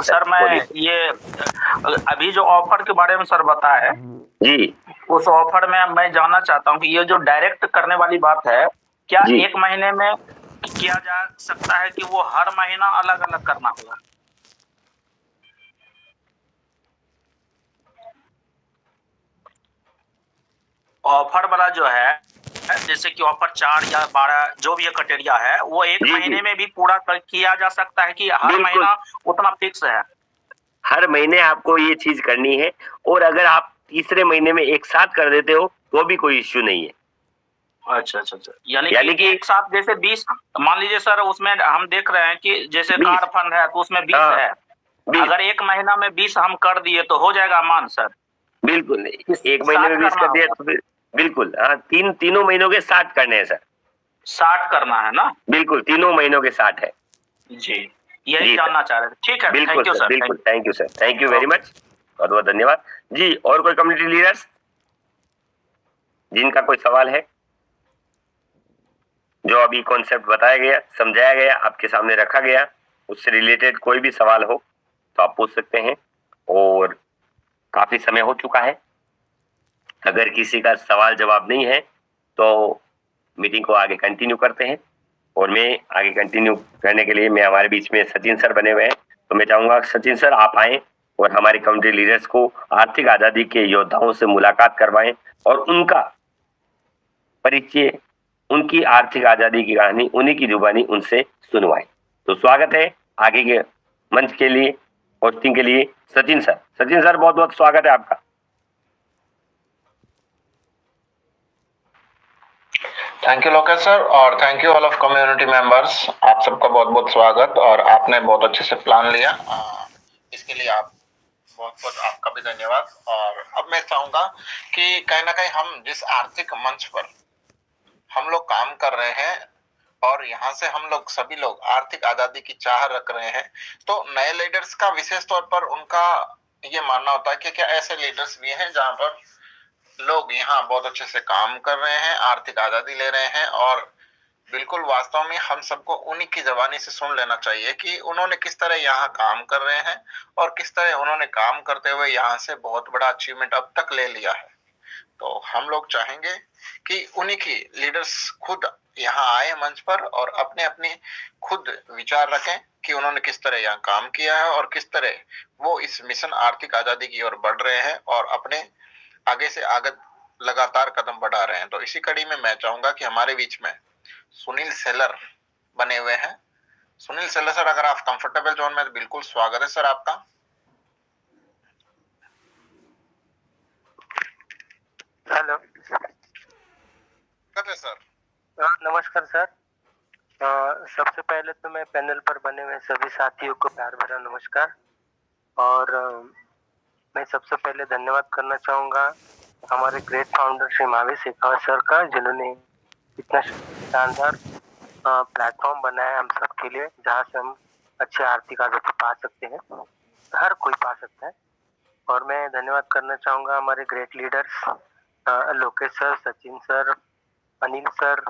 Sir बोलिए। मैं ये अभी जो ऑफर के बारे में सर बताए, जी उस ऑफर में मैं जानना चाहता हूँ कि ये जो डायरेक्ट करने वाली बात है, क्या जी 1 महीने में किया जा सकता है कि वो हर महीना अलग-अलग करना होगा? ऑफर वाला जो है, जैसे कि ऑफर 4 या 12 जो भी ये क्राइटेरिया है, वो 1 जी जी महीने में भी पूरा किया जा सकता है कि हर बिल्कुल, महीना उतना फिक्स है? हर महीने आपको ये चीज करनी है। और अगर आप तीसरे महीने में एक साथ कर देते हो तो भी कोई इश्यू नहीं है। अच्छा, अच्छा, अच्छा। यानी कि यानी कि एक साथ जैसे 20 मान लीजिए सर उसमें हम देख रहे हैं कि जैसे 20। कार फंड है तो उसमें 20 हाँ, है। 20। अगर 1 महीना में 20 हम कर दिए तो हो जाएगा अमान सर? बिल्कुल नहीं, कि एक महीने में 60 20 करना कर दिया होगा? तो फिर बिल्कुल। हाँ, तीनों महीनों के 60 करने हैं सर। 60 करना है ना? बिल्कुल, तीनों महीनों के 60 है। जी, यही जी सर, जानना चाह रहे थे। ठीक है, बिल्कुल थैंक यू सर, सर, बिल्कुल। Thank thank you sir, thank you you. Very okay. Much. बहुत-बहुत धन्यवाद। जी, और कोई कम्युनिटी लीडर्स जिनका कोई सवाल है? जो अभी कॉन्सेप्ट बताया गया, समझाया गया, आपके सामने रखा गया, उससे रिलेटेड कोई भी सवाल हो तो आप पूछ सकते हैं। और काफ़ी समय हो चुका है। अगर किसी का सवाल जवाब नहीं है तो मीटिंग को आगे कंटिन्यू करते हैं। और मैं आगे कंटिन्यू करने के लिए मैं हमारे बीच में सचिन सर बने हुए हैं, तो मैं चाहूंगा सचिन सर आप आए और हमारे कम्युनिटी लीडर्स को आर्थिक आजादी के योद्धाओं से मुलाकात करवाएं और उनका परिचय, उनकी आर्थिक आजादी की कहानी उन्हीं की जुबानी उनसे सुनवाएं। तो स्वागत है आगे के मंच के लिए, होस्टिंग के लिए सचिन सर। सचिन सर बहुत बहुत स्वागत है आपका। थैंक यू लोकेश सर और thank you all of community members. आप सबका बहुत बहुत स्वागत और आपने बहुत अच्छे से प्लान लिया। इसके लिए आप बहुत बहुत आपका भी धन्यवाद। और अब मैं चाहूंगा कि कहीं ना कहीं हम जिस आर्थिक मंच पर हम लोग काम कर रहे हैं और यहाँ से हम लोग सभी लोग आर्थिक आजादी की चाह रख रहे हैं, तो नए लीडर्स का विशेष तौर पर उनका ये मानना होता है कि क्या ऐसे लीडर्स भी हैं जहां पर लोग यहाँ बहुत अच्छे से काम कर रहे हैं, आर्थिक आजादी ले रहे हैं। और बिल्कुल वास्तव में हम सबको उन्हीं की जबानी से सुन लेना चाहिए कि उन्होंने किस तरह यहाँ काम कर रहे हैं और किस तरह उन्होंने काम करते हुए यहाँ से बहुत बड़ा अचीवमेंट अब तक ले लिया है। तो हम लोग चाहेंगे कि उन्हीं की लीडर्स खुद यहाँ आए मंच पर और अपने अपने खुद विचार रखें कि उन्होंने किस तरह यहाँ काम किया है और किस तरह वो इस मिशन आर्थिक आजादी की ओर बढ़ रहे हैं और अपने आगे से आगे लगातार कदम बढ़ा रहे हैं। तो इसी कड़ी में मैं चाहूंगा कि हमारे बीच में सुनील सेलर बने हुए हैं। सुनील सेलर सर, अगर आप कंफर्टेबल जोन में, तो बिल्कुल स्वागत है सर आपका। हेलो। स्वागत है सर। नमस्कार सर। सबसे पहले तो मैं पैनल पर बने हुए सभी साथियों को प्यार भरा नमस्कार। और मैं सबसे पहले धन्यवाद करना चाहूँगा हमारे great founder Shri Mahavir Shekhawat sir का, जिन्होंने इतना शानदार प्लेटफॉर्म बनाया हम सबके लिए, जहाँ से हम अच्छे आर्थिक आजादी पा सकते हैं, हर कोई पा सकता है। और मैं धन्यवाद करना चाहूँगा हमारे great leaders Lokesh sir, Sachin sir, Anil sir,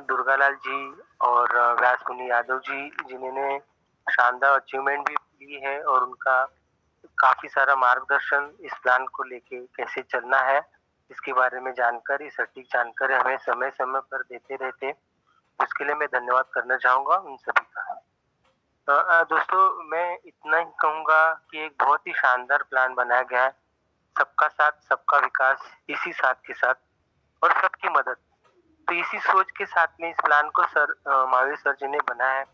Durgalal ji और व्यास मुनि यादव जी, जिन्होंने शानदार अचीवमेंट भी ली है और उनका काफी सारा मार्गदर्शन इस प्लान को लेके कैसे चलना है, इसके बारे में जानकारी, सटीक जानकारी हमें समय समय पर देते रहते। उसके लिए मैं धन्यवाद करना चाहूंगा उन सभी का। दोस्तों, मैं इतना ही कहूंगा कि एक बहुत ही शानदार प्लान बनाया गया है। सबका साथ सबका विकास, इसी साथ के साथ और सबकी मदद। तो इसी सोच के साथ में इस प्लान को सर महावीर सर जी ने बनाया है।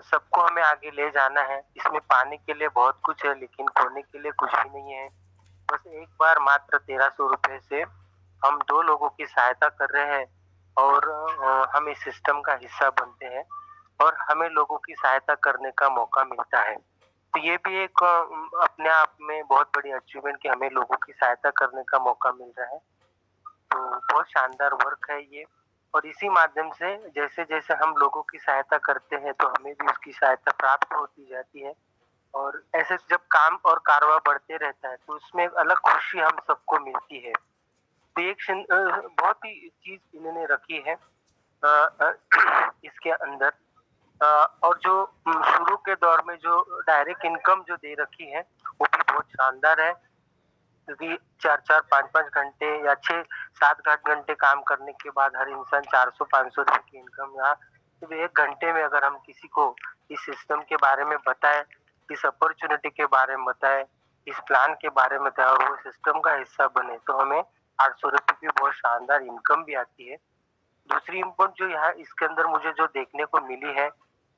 सबको हमें आगे ले जाना है। इसमें पाने के लिए बहुत कुछ है, लेकिन खोने के लिए कुछ भी नहीं है। बस एक बार मात्र 1300 रुपए से हम 2 लोगों की सहायता कर रहे हैं और हम इस सिस्टम का हिस्सा बनते हैं और हमें लोगों की सहायता करने का मौका मिलता है। तो ये भी एक अपने आप में बहुत बड़ी अचीवमेंट कि हमें लोगों की सहायता करने का मौका मिल रहा है। तो बहुत शानदार वर्क है ये। और इसी माध्यम से जैसे जैसे हम लोगों की सहायता करते हैं तो हमें भी उसकी सहायता प्राप्त होती जाती है। और ऐसे जब काम और कारवा बढ़ते रहता है तो उसमें एक अलग खुशी हम सबको मिलती है। तो एक बहुत ही चीज इन्होंने रखी है इसके अंदर, और जो शुरू के दौर में जो डायरेक्ट इनकम जो दे रखी है वो भी बहुत शानदार है, क्योंकि 4-4 5-5 घंटे या 6-7-8 घंटे काम करने के बाद हर इंसान 400-500 रुपए की इनकम यहाँ सिर्फ 1 घंटे में अगर हम किसी को इस सिस्टम के बारे में बताएं, इस अपॉर्चुनिटी के बारे में बताएं, इस प्लान के बारे में बताएं और वो सिस्टम का हिस्सा बने, तो हमें 800 रुपए की बहुत शानदार इनकम भी आती है। दूसरी इनकम जो यहाँ इसके अंदर मुझे जो देखने को मिली है,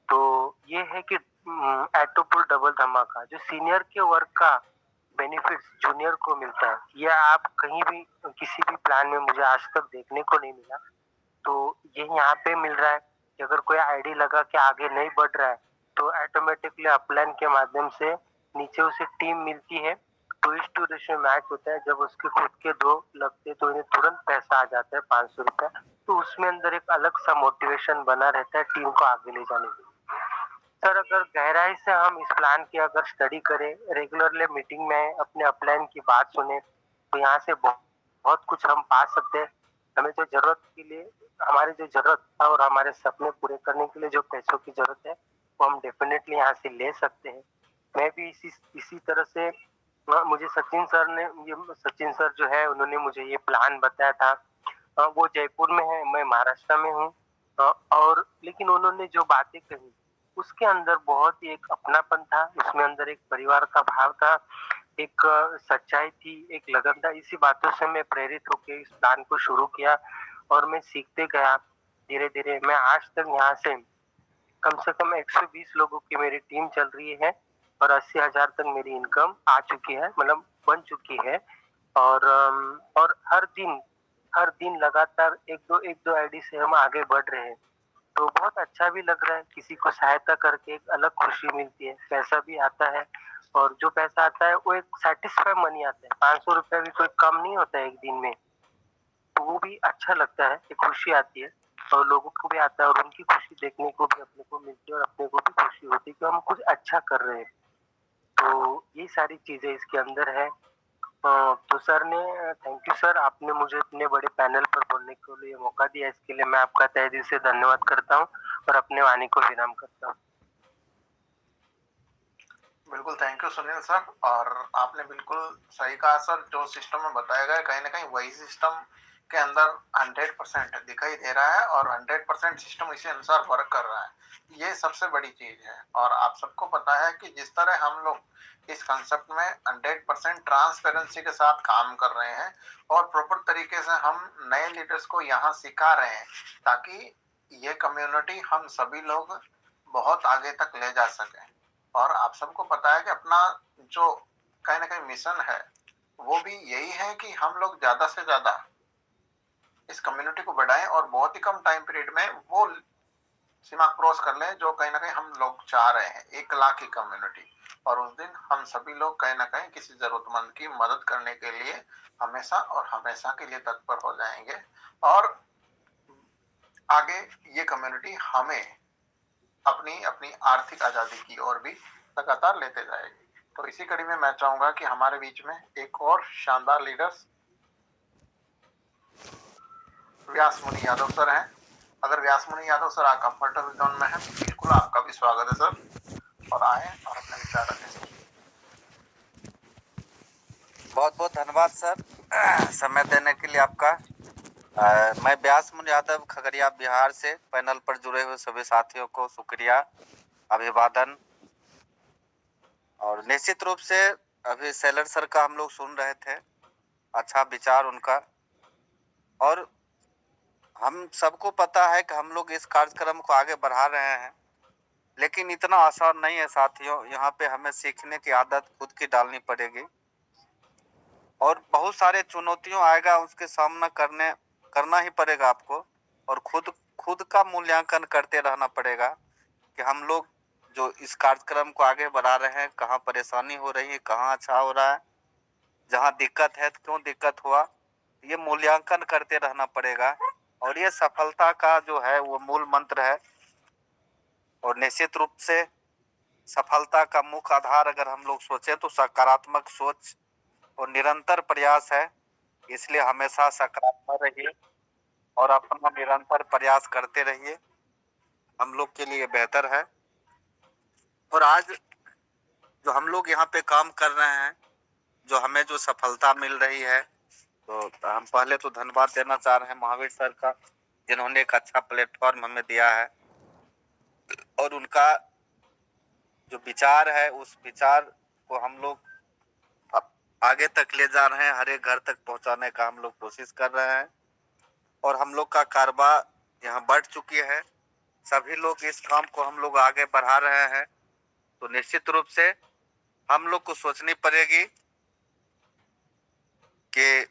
तो ये है कि एटोपुल डबल धमाका जो सीनियर के वर्क का बेनिफिट्स जूनियर को मिलता है, यह आप कहीं भी किसी भी प्लान में मुझे आज तक देखने को नहीं मिला। तो ये यहाँ पे मिल रहा है कि अगर कोई आईडी लगा के आगे नहीं बढ़ रहा है, तो ऑटोमेटिकली अपलाइन के माध्यम से नीचे उसे टीम मिलती है, 2:2 रेशियो मैच होता है। जब उसके खुद के 2 लगते तो इन्हें तुरंत पैसा आ जाता है 500 रुपया, तो उसमें अंदर एक अलग सा मोटिवेशन बना रहता है टीम को आगे ले जाने के लिए। सर अगर गहराई से हम इस प्लान की अगर स्टडी करें, रेगुलरली मीटिंग में अपने अपलाइन की बात सुने, तो यहाँ से बहुत कुछ हम पा सकते हैं। हमें जो जरूरत के लिए हमारी जो जरूरत है और हमारे सपने पूरे करने के लिए जो पैसों की जरूरत है, वो हम डेफिनेटली यहाँ से ले सकते हैं। मैं भी इसी तरह से मुझे सचिन सर जो है उन्होंने मुझे ये प्लान बताया था। वो जयपुर में है, मैं महाराष्ट्र में हूँ। और लेकिन उन्होंने जो बातें कही उसके अंदर बहुत ही एक अपनापन था, उसमें अंदर एक परिवार का भाव था, एक सच्चाई थी, एक लगन था। इसी बातों से मैं प्रेरित होकर इस प्लान को शुरू किया और मैं सीखते गया धीरे धीरे। मैं आज तक यहाँ से कम 120 लोगों की मेरी टीम चल रही है और 80,000 तक मेरी इनकम आ चुकी है, मतलब बन चुकी है। और हर दिन लगातार एक दो आईडी से हम आगे बढ़ रहे हैं, तो बहुत अच्छा भी लग रहा है। किसी को सहायता करके एक अलग खुशी मिलती है, पैसा भी आता है और जो पैसा आता है वो एक सेटिस्फाई मनी आता है। 500 रुपया भी कोई कम नहीं होता है एक दिन में, तो वो भी अच्छा लगता है, एक खुशी आती है और लोगों को भी आता है और उनकी खुशी देखने को भी अपने को मिलती है और अपने को भी खुशी होती है कि हम कुछ अच्छा कर रहे हैं। तो ये सारी चीजें इसके अंदर है। तो सर ने थैंक यू सर, आपने मुझे इतने बड़े पैनल पर बोलने के लिए मौका दिया, इसके लिए मैं आपका तहे दिल से धन्यवाद करता हूँ और अपने वाणी को विराम करता हूँ। बिल्कुल, थैंक यू सुनील सर। और आपने बिल्कुल सही कहा सर, जो सिस्टम में बताया गया कहीं ना कहीं वही सिस्टम के अंदर 100% दिखाई दे रहा है और 100% सिस्टम इसी अनुसार वर्क कर रहा है। ये सबसे बड़ी चीज है। और आप सबको पता है कि जिस तरह हम लोग इस कंसेप्ट में 100% ट्रांसपेरेंसी के साथ काम कर रहे हैं और प्रॉपर तरीके से हम नए लीडर्स को यहाँ सिखा रहे हैं, ताकि ये कम्युनिटी हम सभी लोग बहुत आगे तक ले जा सकें। और आप सबको पता है कि अपना जो कहीं ना कहीं मिशन है वो भी यही है कि हम लोग ज्यादा से ज्यादा इस कम्युनिटी को बढ़ाएं और बहुत ही कम टाइम पीरियड में वो सीमा क्रॉस कर लें जो कहीं ना कहीं हम लोग चाह रहे हैं, 1 लाख की कम्युनिटी। और उस दिन हम सभी लोग कहीं ना कहीं किसी जरूरतमंद की मदद करने के लिए हमेशा और हमेशा के लिए तत्पर हो जाएंगे। और आगे ये कम्युनिटी हमें अपनी अपनी आर्थिक आजादी की ओर भी लगातार लेते जाएगी। तो इसी कड़ी में मैं चाहूंगा कि हमारे बीच में एक और शानदार लीडर्स व्यास मुनि यादव सर हैं। अगर व्यास मुनि यादव सर आप कंफर्टेबल जोन में हैं, बिल्कुल आपका भी स्वागत है सर, और आए और अपने विचार रखें सर। बहुत बहुत धन्यवाद सर समय देने के लिए आपका। मैं व्यास मुनि यादव खगड़िया बिहार से पैनल पर जुड़े हुए सभी साथियों को शुक्रिया, अभिवादन। और निश्चित रूप से अभी सेलर सर का हम लोग सुन रहे थे, अच्छा विचार उनका। और हम सबको पता है कि हम लोग इस कार्यक्रम को आगे बढ़ा रहे हैं, लेकिन इतना आसान नहीं है साथियों। यहाँ पे हमें सीखने की आदत खुद की डालनी पड़ेगी और बहुत सारे चुनौतियों आएगा, उसके सामना करना ही पड़ेगा आपको। और खुद का मूल्यांकन करते रहना पड़ेगा कि हम लोग जो इस कार्यक्रम को आगे बढ़ा रहे हैं, कहाँ परेशानी हो रही है, कहाँ अच्छा हो रहा है, जहाँ दिक्कत है तो क्यों दिक्कत हुआ, ये मूल्यांकन करते रहना पड़ेगा। और ये सफलता का जो है वो मूल मंत्र है। और निश्चित रूप से सफलता का मुख्य आधार अगर हम लोग सोचे तो सकारात्मक सोच और निरंतर प्रयास है। इसलिए हमेशा सकारात्मक रहिए और अपना निरंतर प्रयास करते रहिए। हम लोग के लिए बेहतर है। और आज जो हम लोग यहाँ पे काम कर रहे हैं, जो हमें जो सफलता मिल रही है, तो हम पहले तो धन्यवाद देना चाह रहे हैं महावीर सर का, जिन्होंने एक अच्छा प्लेटफॉर्म हमें दिया है। और उनका जो विचार है, उस विचार को हम लोग आगे तक ले जा रहे हैं, हर एक घर तक पहुंचाने का हम लोग कोशिश कर रहे हैं। और हम लोग का कारोबार यहाँ बढ़ चुकी है, सभी लोग इस काम को हम लोग आगे बढ़ा रहे हैं। तो निश्चित रूप से हम लोग को सोचनी पड़ेगी कि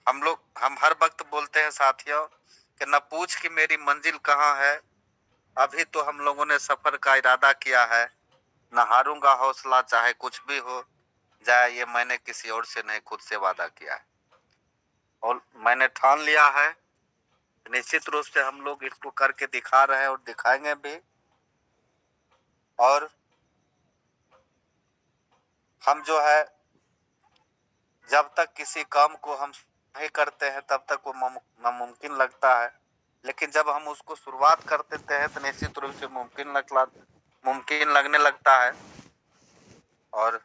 हम हर वक्त बोलते हैं साथियों कि न पूछ कि मेरी मंजिल कहाँ है, अभी तो हम लोगों ने सफर का इरादा किया है, न हारूंगा हौसला चाहे कुछ भी हो जाए, ये मैंने किसी और से नहीं खुद से वादा किया है। और मैंने ठान लिया है, निश्चित रूप से हम लोग इसको करके दिखा रहे हैं और दिखाएंगे भी। और हम जो है, जब तक किसी काम को हम नहीं करते हैं तब तक वो नामुमकिन लगता है, लेकिन जब हम उसको शुरुआत कर देते हैं तो निश्चित रूप से मुमकिन लगने लगता है। और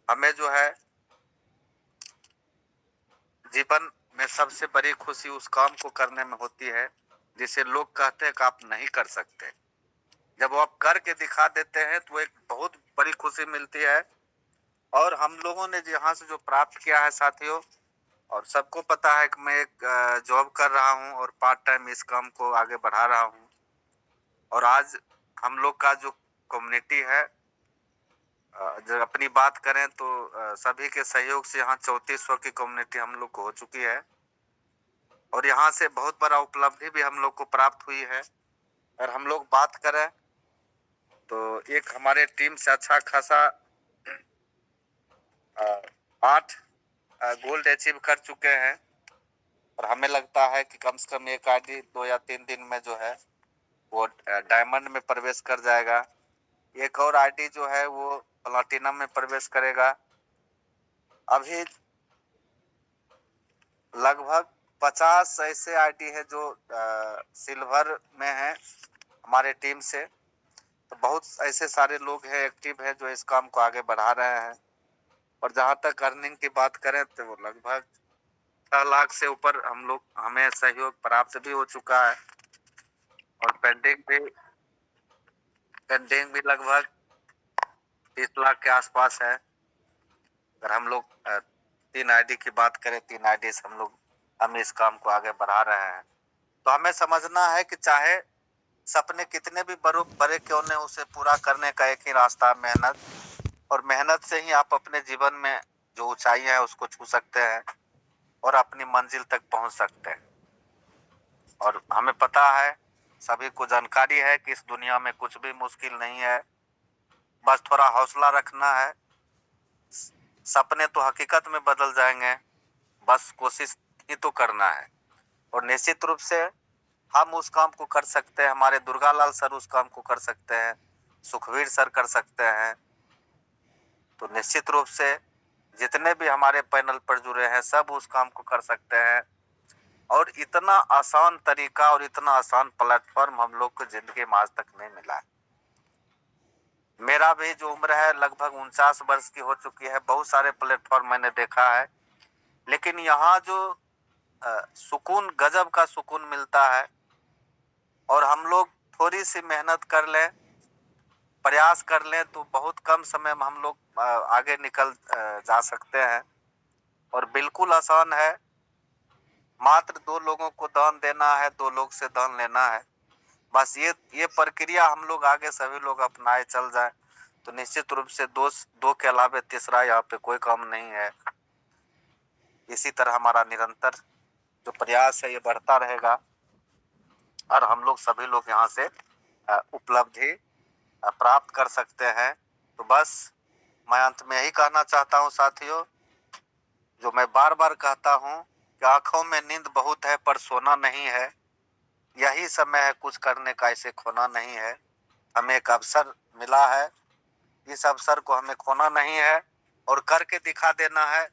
हमें जो है जीवन में सबसे बड़ी खुशी उस काम को करने में होती है जिसे लोग कहते हैं कि आप नहीं कर सकते। जब वो आप करके दिखा देते हैं तो एक बहुत बड़ी खुशी मिलती है। और हम लोगों ने यहाँ से जो प्राप्त किया है साथियों, और सबको पता है कि मैं एक जॉब कर रहा हूँ और पार्ट टाइम इस काम को आगे बढ़ा रहा हूँ। और आज हम लोग का जो कम्युनिटी है, जब अपनी बात करें तो सभी के सहयोग से यहाँ 3400 की कम्युनिटी हम लोग को हो चुकी है। और यहाँ से बहुत बड़ा उपलब्धि भी हम लोग को प्राप्त हुई है। और हम लोग बात करें तो एक हमारे टीम से अच्छा खासा 8 गोल्ड अचीव कर चुके हैं। और हमें लगता है कि कम से कम एक आईडी 2 या 3 दिन में जो है वो डायमंड में प्रवेश कर जाएगा। एक और आईडी जो है वो प्लाटिनम में प्रवेश करेगा। अभी लगभग 50 ऐसे आईडी है जो सिल्वर में है हमारे टीम से। तो बहुत ऐसे सारे लोग हैं, एक्टिव है, जो इस काम को आगे बढ़ा रहे हैं। और जहां तक अर्निंग की बात करें तो वो लगभग 6 लाख से ऊपर हमें सहयोग प्राप्त भी हो चुका है। और पेंडिंग भी लगभग 30 लाख के आसपास है। अगर हम लोग 3 आईडी की बात करें, 3 आईडी से हम इस काम को आगे बढ़ा रहे हैं। तो हमें समझना है कि चाहे सपने कितने भी बड़े क्यों न, उसे पूरा करने का एक ही रास्ता, मेहनत। और मेहनत से ही आप अपने जीवन में जो ऊंचाई है उसको छू सकते हैं और अपनी मंजिल तक पहुंच सकते हैं। और हमें पता है, सभी को जानकारी है कि इस दुनिया में कुछ भी मुश्किल नहीं है, बस थोड़ा हौसला रखना है। सपने तो हकीकत में बदल जाएंगे, बस कोशिश ही तो करना है। और निश्चित रूप से हम उस काम को कर सकते हैं, हमारे दुर्गालाल सर उस काम को कर सकते हैं, सुखवीर सर कर सकते हैं। तो निश्चित रूप से जितने भी हमारे पैनल पर जुड़े हैं सब उस काम को कर सकते हैं। और इतना आसान तरीका और इतना आसान प्लेटफॉर्म हम लोग को जिंदगी में आज तक नहीं मिला है। मेरा भी जो उम्र है लगभग 49 वर्ष की हो चुकी है, बहुत सारे प्लेटफॉर्म मैंने देखा है, लेकिन यहाँ जो सुकून, गजब का सुकून मिलता है। और हम लोग थोड़ी सी मेहनत कर लें, प्रयास कर लें, तो बहुत कम समय में हम लोग आगे निकल जा सकते हैं। और बिल्कुल आसान है, मात्र 2 लोगों को दान देना है, 2 लोग से दान लेना है। बस ये प्रक्रिया हम लोग आगे सभी लोग अपनाए चल जाए तो निश्चित रूप से दो के अलावा तीसरा यहाँ पे कोई काम नहीं है। इसी तरह हमारा निरंतर जो प्रयास है ये बढ़ता रहेगा और हम लोग सभी लोग यहाँ से उपलब्धि प्राप्त कर सकते हैं। तो बस मैं अंत में यही कहना चाहता हूँ साथियों, जो मैं बार बार कहता हूँ कि आंखों में नींद बहुत है पर सोना नहीं है। यही समय है कुछ करने का, इसे खोना नहीं है। हमें एक अवसर मिला है, इस अवसर को हमें खोना नहीं है और करके दिखा देना है।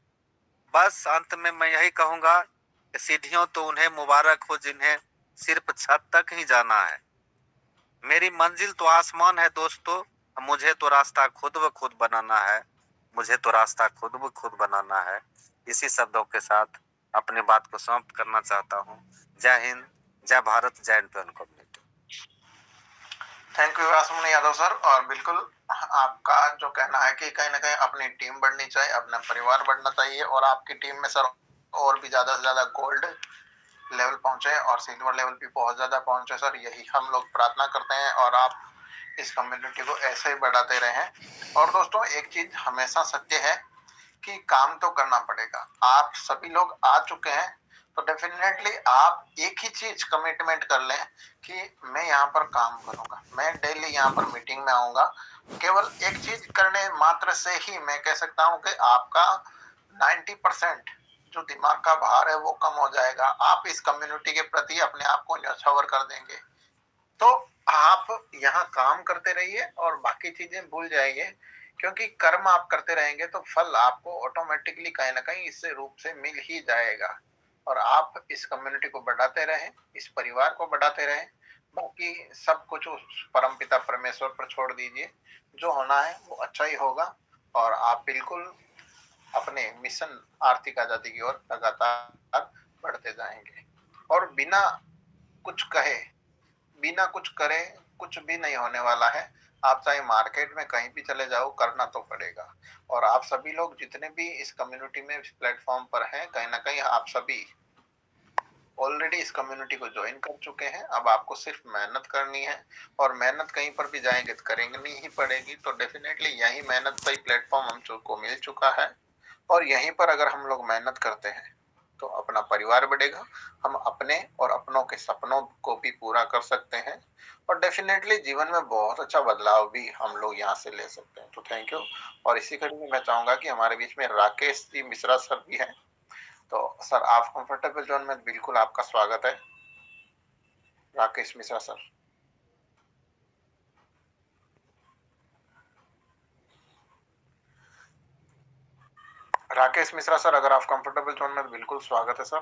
बस अंत में मैं यही कहूंगा कि सीढ़ियों तो उन्हें मुबारक हो जिन्हें सिर्फ छत तक ही जाना है। मेरी मंजिल तो आसमान है दोस्तों, मुझे तो रास्ता खुद ब खुद बनाना है, मुझे तो रास्ता खुद ब खुद बनाना है। इसी शब्दों के साथ अपनी बात को समाप्त करना चाहता हूँ। जय हिंद, जय भारत, जय एनपीएन कम्युनिटी। थैंक यू आसमान यादव सर। और बिल्कुल आपका जो कहना है कि कहीं ना कहीं अपनी टीम बढ़नी चाहिए, अपना परिवार बढ़ना चाहिए, और आपकी टीम में सर और भी ज्यादा से ज्यादा गोल्ड लेवल पहुंचे और सिल्वर लेवल भी बहुत ज्यादा पहुंचे सर, यही हम लोग प्रार्थना करते हैं। और आप इस कम्युनिटी को ऐसे ही बढ़ाते रहें। और दोस्तों एक चीज हमेशा सत्य है कि काम तो करना पड़ेगा। आप सभी लोग आ चुके हैं तो डेफिनेटली आप एक ही चीज कमिटमेंट कर लें कि मैं यहाँ पर काम करूंगा, मैं डेली यहाँ पर मीटिंग में आऊंगा। केवल एक चीज करने मात्र से ही मैं कह सकता हूँ कि आपका 90% जो दिमाग का भार है वो कम हो जाएगा। आप इस कम्युनिटी के प्रति अपने आप को न्यौछावर कर देंगे। तो आप यहाँ काम करते रहिए और बाकी चीजें भूल जाइए, क्योंकि कर्म आप करते रहेंगे तो फल आपको ऑटोमेटिकली कहीं ना कहीं इस रूप से मिल ही जाएगा। और आप इस कम्युनिटी को बढ़ाते रहें, इस परिवार को बढ़ाते रहें। बाकी सब कुछ उस परमपिता परमेश्वर पर छोड़ दीजिए, जो होना है वो अच्छा ही होगा। और आप बिल्कुल अपने मिशन आर्थिक आजादी की ओर लगातार बढ़ते जाएंगे। और बिना कुछ कहे, बिना कुछ करे कुछ भी नहीं होने वाला है। आप चाहे मार्केट में कहीं भी चले जाओ, करना तो पड़ेगा। और आप सभी लोग जितने भी इस कम्युनिटी में इस प्लेटफॉर्म पर हैं, कहीं ना कहीं आप सभी ऑलरेडी इस कम्युनिटी को ज्वाइन कर चुके हैं। अब आपको सिर्फ मेहनत करनी है, और मेहनत कहीं पर भी जाएंगे तो करेंगे ही पड़ेगी। तो डेफिनेटली यही मेहनत का ही प्लेटफॉर्म हमको मिल चुका है, और यहीं पर अगर हम लोग मेहनत करते हैं तो अपना परिवार बढ़ेगा, हम अपने और अपनों के सपनों को भी पूरा कर सकते हैं, और डेफिनेटली जीवन में बहुत अच्छा बदलाव भी हम लोग यहाँ से ले सकते हैं। तो थैंक यू। और इसी कड़ी में मैं चाहूंगा कि हमारे बीच में राकेश जी मिश्रा सर भी हैं। तो सर आप कंफर्टेबल जोन में, बिल्कुल आपका स्वागत है। राकेश मिश्रा सर। राकेश मिश्रा सर, अगर आप कंफर्टेबल जोन में, बिल्कुल स्वागत है सर।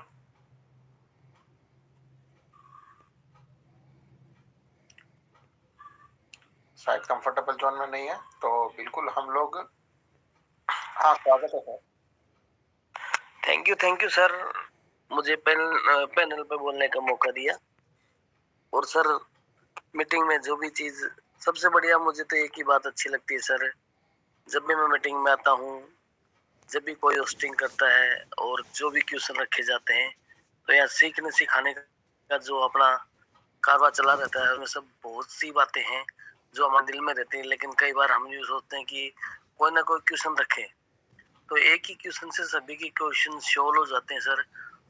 शायद कंफर्टेबल जोन में नहीं है, तो बिल्कुल हम लोग, हाँ स्वागत है सर। थैंक यू सर, मुझे पैनल पे बोलने का मौका दिया। और सर मीटिंग में जो भी चीज सबसे बढ़िया, मुझे तो एक ही बात अच्छी लगती है सर, जब भी मैं मीटिंग में आता हूँ, जब भी कोई होस्टिंग करता है और जो भी क्वेश्चन रखे जाते हैं, तो यहाँ सीखने सिखाने का जो अपना कारवा चला रहता है, उसमें सब बहुत सी बातें हैं जो हमारे दिल में रहती हैं। लेकिन कई बार हम ये सोचते हैं कि कोई ना कोई क्वेश्चन रखे, तो एक ही क्वेश्चन से सभी के क्वेश्चन सॉल्व हो जाते हैं सर,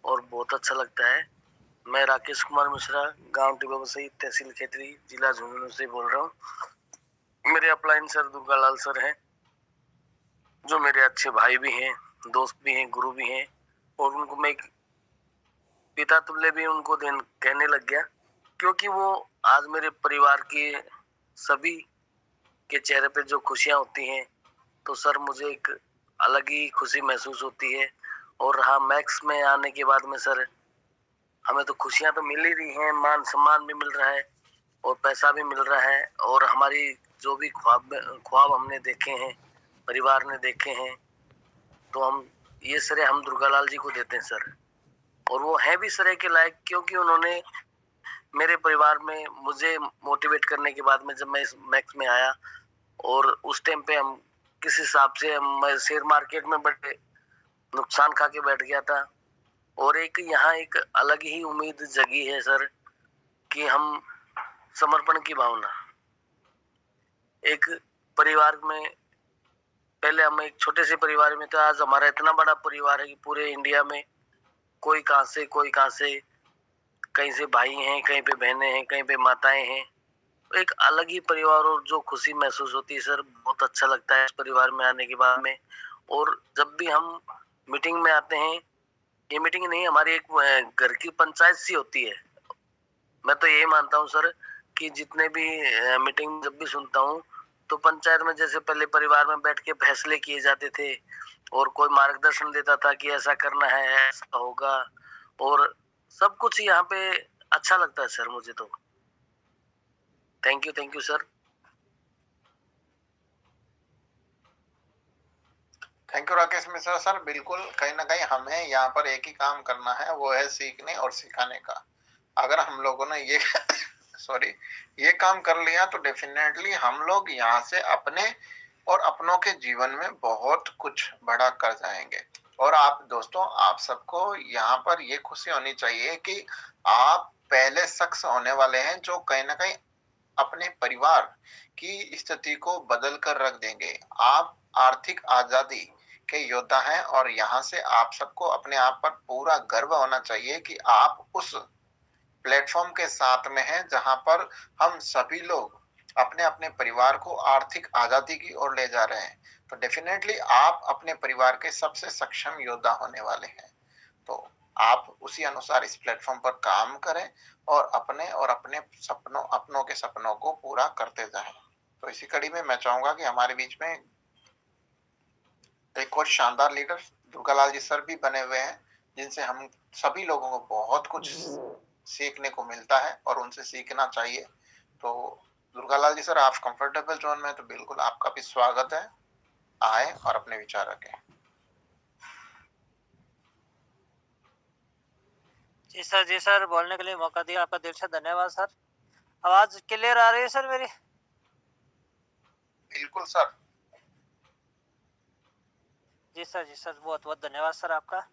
और बहुत अच्छा लगता है। मैं राकेश कुमार मिश्रा, गांव टिब्बवसई, तहसील खेतरी, जिला झुंझुनू से बोल रहा हूँ। मेरे अपलाइन सर दुर्गालाल सर हैं, जो मेरे अच्छे भाई भी हैं, दोस्त भी हैं, गुरु भी हैं, और उनको मैं पिता तुल्य भी उनको कहने लग गया, क्योंकि वो आज मेरे परिवार के सभी के चेहरे पे जो खुशियां होती हैं, तो सर मुझे एक अलग ही खुशी महसूस होती है। और हाँ, मैक्स में आने के बाद में सर हमें तो खुशियां तो मिल ही रही हैं, मान सम्मान भी मिल रहा है और पैसा भी मिल रहा है, और हमारी जो भी ख्वाब हमने देखे हैं, परिवार ने देखे हैं, तो हम ये श्रेय हम दुर्गालाल जी को देते हैं सर। और वो है भी श्रेय के लायक, क्योंकि उन्होंने मेरे परिवार में मुझे मोटिवेट करने के बाद में, जब मैं इस मैक्स में आया, और उस टाइम पे हम किस हिसाब से मैं शेयर मार्केट में बड़े नुकसान खा के बैठ गया था, और एक यहाँ एक अलग ही उम्मीद जगी है सर कि हम समर्पण की भावना, एक परिवार में, पहले हम एक छोटे से परिवार में थे, आज हमारा इतना बड़ा परिवार है कि पूरे इंडिया में कोई कहाँ से कोई कहाँ से, कहीं से भाई हैं, कहीं पे बहनें हैं, कहीं पे माताएं हैं, तो एक अलग ही परिवार, और जो खुशी महसूस होती है सर, बहुत अच्छा लगता है इस परिवार में आने के बाद में। और जब भी हम मीटिंग में आते हैं, ये मीटिंग नहीं, हमारी एक घर की पंचायत सी होती है। मैं तो यही मानता हूँ सर कि जितने भी मीटिंग जब भी सुनता हूँ, तो पंचायत में जैसे पहले परिवार में बैठ के फैसले किए जाते थे, और कोई मार्गदर्शन देता था कि ऐसा करना है, ऐसा होगा, और सब कुछ यहाँ पे अच्छा लगता है सर मुझे तो। Thank you sir. Thank you Rakesh Mishra sir. बिल्कुल, कहीं ना कहीं हमें यहाँ पर एक ही काम करना है, वो है सीखने और सिखाने का। अगर हम लोगों ने ये सॉरी ये काम कर लिया तो डेफिनेटली हम लोग यहाँ से अपने और अपनों के जीवन में बहुत कुछ बड़ा कर जाएंगे। और आप दोस्तों, आप सबको यहाँ पर ये खुशी होनी चाहिए कि आप पहले शख्स होने वाले हैं जो कहीं ना कहीं अपने परिवार की स्थिति को बदल कर रख देंगे। आप आर्थिक आजादी के योद्धा हैं और यहाँ से आप सबको अपने आप पर पूरा गर्व होना चाहिए कि आप उस प्लेटफॉर्म के साथ में हैं जहां पर हम सभी लोग अपने अपने परिवार को आर्थिक आजादी की ओर ले जा रहे हैं। तो डेफिनेटली आप अपने परिवार के सबसे सक्षम योद्धा होने वाले हैं। तो आप उसी अनुसार इस प्लेटफॉर्म पर काम करें और अपने अपनों के सपनों को पूरा करते जाएं। तो इसी कड़ी में मैं चाहूंगा कि हमारे बीच में एक और शानदार लीडर दुर्गालाल जी सर भी बने हुए हैं, जिनसे हम सभी लोगों को बहुत कुछ सीखने को मिलता है और उनसे सीखना चाहिए। तो दुर्गालाल जी सर, आप कंफर्टेबल जोन में, तो बिल्कुल आपका भी स्वागत है। आए और अपने विचार रखें। जी सर, बोलने के लिए मौका दिया, आपका दिल से धन्यवाद सर। आवाज क्लियर आ रही है सर मेरी? बिल्कुल सर। जी सर, बहुत बहुत धन्यवाद सर आपका,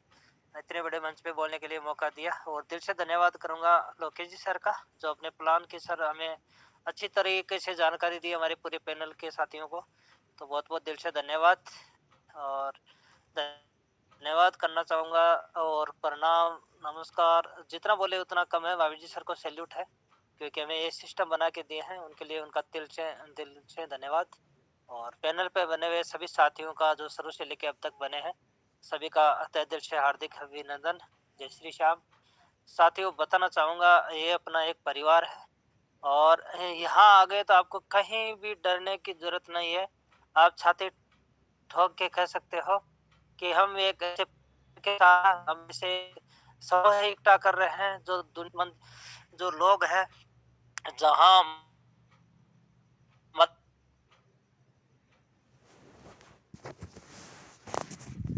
इतने बड़े मंच पे बोलने के लिए मौका दिया। और दिल से धन्यवाद करूंगा लोकेश जी सर का, जो अपने प्लान की सर हमें अच्छी तरीके से जानकारी दी हमारे पूरे पैनल के साथियों को। तो बहुत बहुत दिल से धन्यवाद। और धन्यवाद करना चाहूँगा और प्रणाम नमस्कार जितना बोले उतना कम है। भाभी जी सर को सैल्यूट है, क्योंकि हमें ये सिस्टम बना के दिए हैं, उनके लिए उनका दिल से धन्यवाद। और पैनल पे बने हुए सभी साथियों का जो शुरू से लेके अब तक बने हैं, सभी का तहे दिल से हार्दिक अभिनंदन। जय श्री श्याम। साथियों, बताना चाहूँगा ये अपना एक परिवार है और यहाँ आ गए तो आपको कहीं भी डरने की जरूरत नहीं है। आप छाती ठोक के कह सकते हो कि हम एक ऐसे के साथ हम इसे सब इकट्ठा कर रहे हैं जो दुश्मन जो लोग हैं, जहाँ मत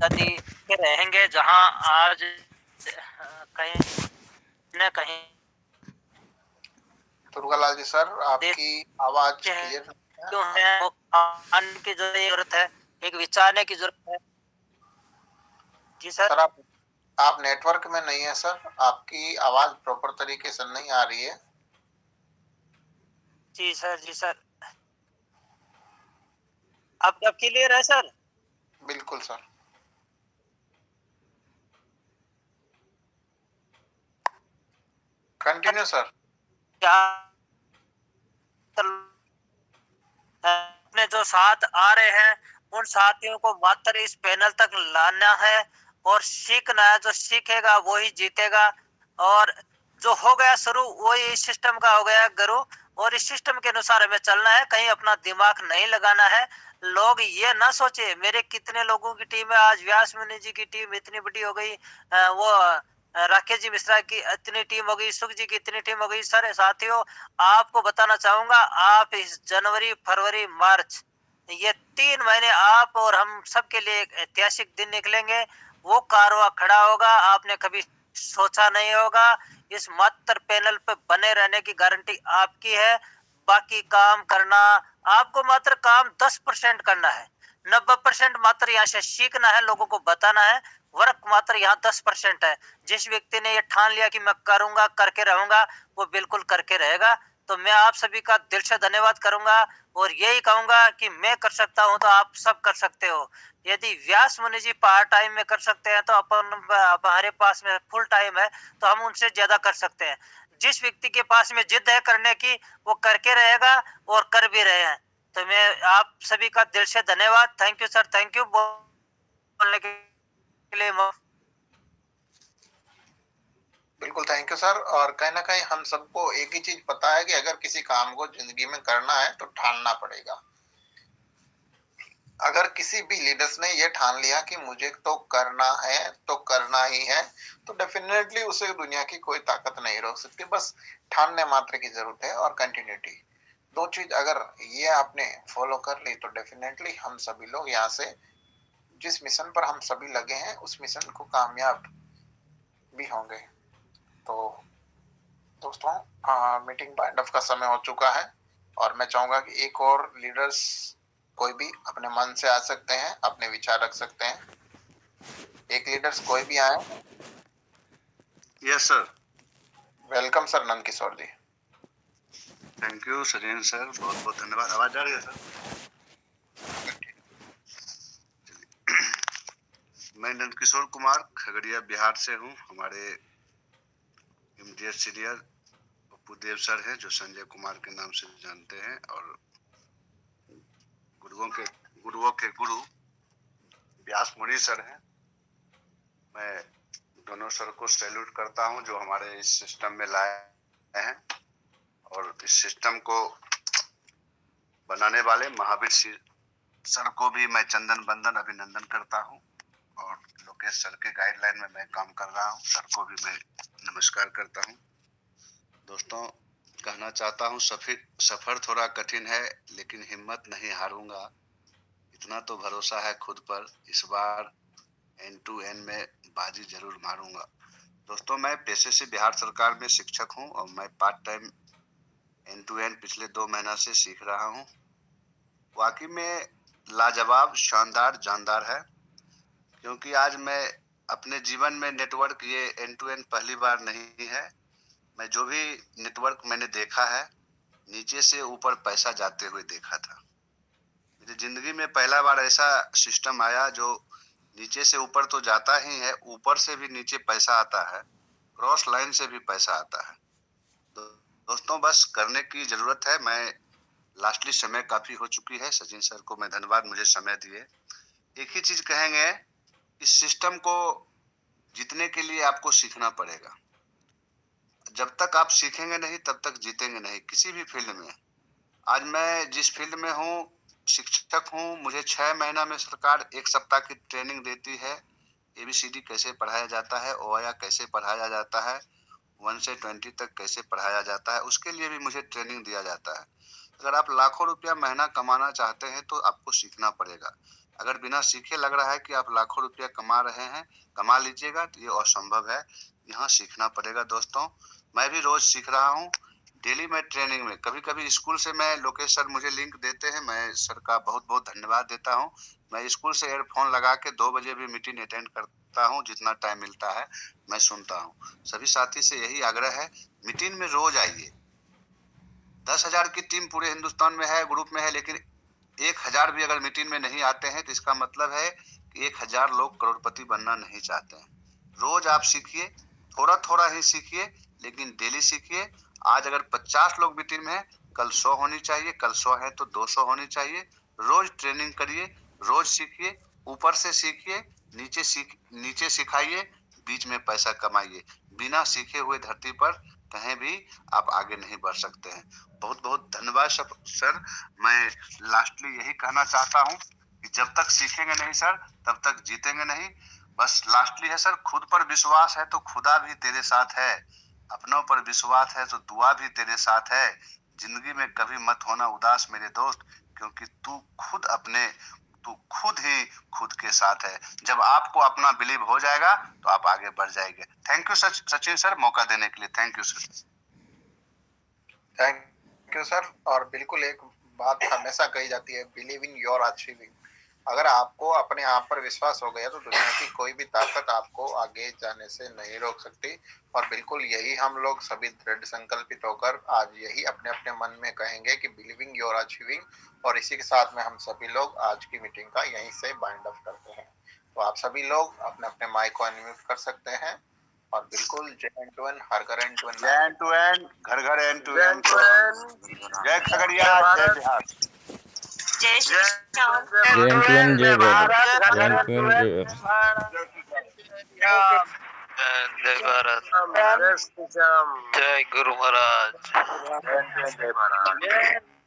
नदी के रहेंगे, जहाँ आज कहीं न कहीं दुर्गालाल जी सर, आपकी आवाज क्लियर क्यों है वो आने की जरूरत है, एक विचारने की जरूरत है। जी सर। सर, आप नेटवर्क में नहीं है सर, आपकी आवाज प्रॉपर तरीके से नहीं आ रही है। जी सर। अब क्लियर है सर? बिल्कुल सर। Continue sir. अपने जो साथ आ रहे हैं उन साथियों को मात्र इस पैनल तक लाना है और सीखना है। जो सीखेगा वो ही जीतेगा। और जो हो गया शुरू वही इस सिस्टम का हो गया गुरु, और इस सिस्टम के अनुसार हमें चलना है, कहीं अपना दिमाग नहीं लगाना है। लोग ये ना सोचे मेरे कितने लोगों की टीम है, आज व्यास मुनि जी की टीम इतनी बड़ी हो गई, वो राकेश जी मिश्रा की इतनी टीम हो गई, सुख जी की इतनी टीम हो गई। सर साथियों, आपको बताना चाहूंगा, आप इस जनवरी फरवरी मार्च ये 3 महीने आप और हम सबके लिए एक ऐतिहासिक दिन निकलेंगे। वो कारवा खड़ा होगा, आपने कभी सोचा नहीं होगा। इस मात्र पैनल पे बने रहने की गारंटी आपकी है। बाकी काम करना, आपको मात्र काम 10% करना है, 90% मात्र यहाँ से सीखना है, लोगों को बताना है। वर्क मात्र यहाँ 10% है। जिस व्यक्ति ने ये ठान लिया कि मैं करूंगा, करके रहूंगा, वो बिल्कुल करके रहेगा। तो मैं आप सभी का दिल से धन्यवाद करूंगा और यही कहूंगा कि मैं कर सकता हूं तो आप सब कर सकते हो। यदि व्यास मुनि जी पार्ट टाइम में कर सकते हैं तो हमारे पास में फुल टाइम है, तो हम उनसे ज्यादा कर सकते हैं। जिस व्यक्ति के पास में जिद है करने की, वो करके रहेगा और कर भी रहे हैं। तो मैं आप सभी का दिल से धन्यवाद। Thank you sir, thank you बोलने के लिए। बिल्कुल थैंक यू सर। और कहीं ना कहीं हम सबको एक ही चीज पता है कि अगर किसी काम को जिंदगी में करना है तो ठानना पड़ेगा। अगर किसी भी लीडर्स ने ये ठान लिया कि मुझे तो करना है तो करना ही है, तो डेफिनेटली उसे दुनिया की कोई ताकत नहीं रोक सकती। बस ठानने मात्र की जरूरत है और कंटिन्यूटी। दो चीज अगर ये आपने फॉलो कर ली तो डेफिनेटली हम सभी लोग यहाँ से जिस मिशन पर हम सभी लगे हैं उस मिशन को कामयाब भी होंगे। तो दोस्तों मीटिंग बाइंड ऑफ का समय हो चुका है और मैं चाहूंगा कि एक और लीडर्स कोई भी अपने मन से आ सकते हैं, अपने विचार रख सकते हैं। एक लीडर्स कोई भी आए। Yes sir. Welcome sir Nand Kishore ji. Thank you Sachin sir, बहुत बहुत धन्यवाद। आवाज आ रही है सर? मैं नंद किशोर कुमार खगड़िया बिहार से हूँ। हमारे इमीडिएट सीनियर पप्पूदेव सर हैं जो संजय कुमार के नाम से जानते हैं और गुरुओं के गुरु व्यास मुनि सर हैं। मैं दोनों सर को सैल्यूट करता हूं जो हमारे इस सिस्टम में लाए हैं और इस सिस्टम को बनाने वाले महावीर सर को भी मैं चंदन बंदन अभिनंदन करता हूं और लोकेश सर के गाइडलाइन में मैं काम कर रहा हूं। सर को भी मैं नमस्कार करता हूं। दोस्तों, कहना चाहता हूं सफर थोड़ा कठिन है लेकिन हिम्मत नहीं हारूंगा, इतना तो भरोसा है खुद पर। इस बार एंड टू एंड में बाजी जरूर मारूंगा। दोस्तों, मैं पेशे से बिहार सरकार में शिक्षक हूं और मैं part time end to end पिछले 2 महीना से सीख रहा हूं। वाकई में लाजवाब, शानदार, जानदार है, क्योंकि आज मैं अपने जीवन में नेटवर्क ये एंड टू एंड पहली बार नहीं है। मैं जो भी नेटवर्क मैंने देखा है, नीचे से ऊपर पैसा जाते हुए देखा था। मेरी जिंदगी में पहला बार ऐसा सिस्टम आया जो नीचे से ऊपर तो जाता ही है, ऊपर से भी नीचे पैसा आता है, क्रॉस लाइन से भी पैसा आता है। दोस्तों, बस करने की जरूरत है। मैं लास्टली समय काफी हो चुकी है। सचिन सर को मैं धन्यवाद, मुझे समय दिए। एक ही चीज कहेंगे, इस सिस्टम को जीतने के लिए आपको सीखना पड़ेगा। जब तक आप सीखेंगे नहीं तब तक जीतेंगे नहीं किसी भी फील्ड में। आज मैं जिस फील्ड में हूँ, शिक्षक हूँ, मुझे 6 महीना में सरकार 1 सप्ताह की ट्रेनिंग देती है। ABCD कैसे पढ़ाया जाता है, OIA कैसे पढ़ाया जाता है, 1 से 20 तक कैसे पढ़ाया जाता है, उसके लिए भी मुझे ट्रेनिंग दिया जाता है। अगर आप लाखों रुपया महीना कमाना चाहते हैं तो आपको सीखना पड़ेगा। अगर बिना सीखे लग रहा है कि आप लाखों रुपया कमा रहे हैं, कमा लीजिएगा, तो ये असंभव है। यहाँ सीखना पड़ेगा। दोस्तों, मैं भी रोज सीख रहा हूँ। डेली मैं ट्रेनिंग में, कभी कभी स्कूल से मैं, लोकेश सर मुझे लिंक देते हैं, मैं सर का बहुत बहुत धन्यवाद देता हूँ। मैं स्कूल से एयरफोन लगा के 2 बजे भी मीटिंग अटेंड करता हूँ। जितना टाइम मिलता है मैं सुनता हूँ। सभी साथी से यही आग्रह है, मीटिंग में रोज आइए। 10,000 की टीम पूरे हिंदुस्तान में है, ग्रुप में है, लेकिन 1,000 भी अगर मीटिंग में नहीं आते हैं तो इसका मतलब है कि 1,000 लोग करोड़पति बनना नहीं चाहते हैं। रोज आप सीखिए, थोड़ा थोड़ा ही सीखिए, लेकिन डेली सीखिए। आज अगर 50 लोग मीटिंग में है, कल 100 होनी चाहिए, कल 100 है तो 200 होनी चाहिए। रोज ट्रेनिंग करिए, रोज सीखिए, ऊपर से सीखिए, नीचे सिखाइए, बीच में पैसा कमाइए। बिना सीखे हुए धरती पर कहीं भी आप आगे नहीं बढ़ सकते हैं। बहुत बहुत धन्यवाद सर। मैं लास्टली यही कहना चाहता हूँ कि जब तक सीखेंगे नहीं सर, तब तक जीतेंगे नहीं। बस लास्टली है सर, खुद पर विश्वास है तो खुदा भी तेरे साथ है, अपनों पर विश्वास है तो दुआ भी तेरे साथ है। जिंदगी में कभी मत होना उदास मेरे दोस्त, क्योंकि तू खुद ही खुद के साथ है। जब आपको अपना बिलीव हो जाएगा तो आप आगे बढ़ जाएंगे। थैंक यू सचिन सर, मौका देने के लिए। Thank you sir. Thank you sir. और बिल्कुल एक बात हमेशा कही जाती है, बिलीव इन योर अचीविंग। अगर आपको अपने आप पर विश्वास हो गया तो दुनिया की कोई भी ताकत आपको आगे जाने से नहीं रोक सकती। और बिल्कुल यही हम लोग सभी दृढ़ संकल्पित होकर आज यही अपने अपने मन में कहेंगे कि बिलीविंग योर अचीविंग। और इसी के साथ में हम सभी लोग आज की मीटिंग का यहीं से बाइंड अप करते हैं। तो आप सभी लोग अपने अपने माइक को अनम्यूट कर सकते हैं और बिल्कुल जय एंड टू एंड, हर घर एंड टू एंड, जय एंड टू एंड, घर घर एंड टू एंड, जय खगड़िया, जय बिहार, जय श्री राम, जय एन टू एन, जय भारत, जय एन टू एन, जय भारत, जय भारत, जय गुरु महाराज, जय भारत।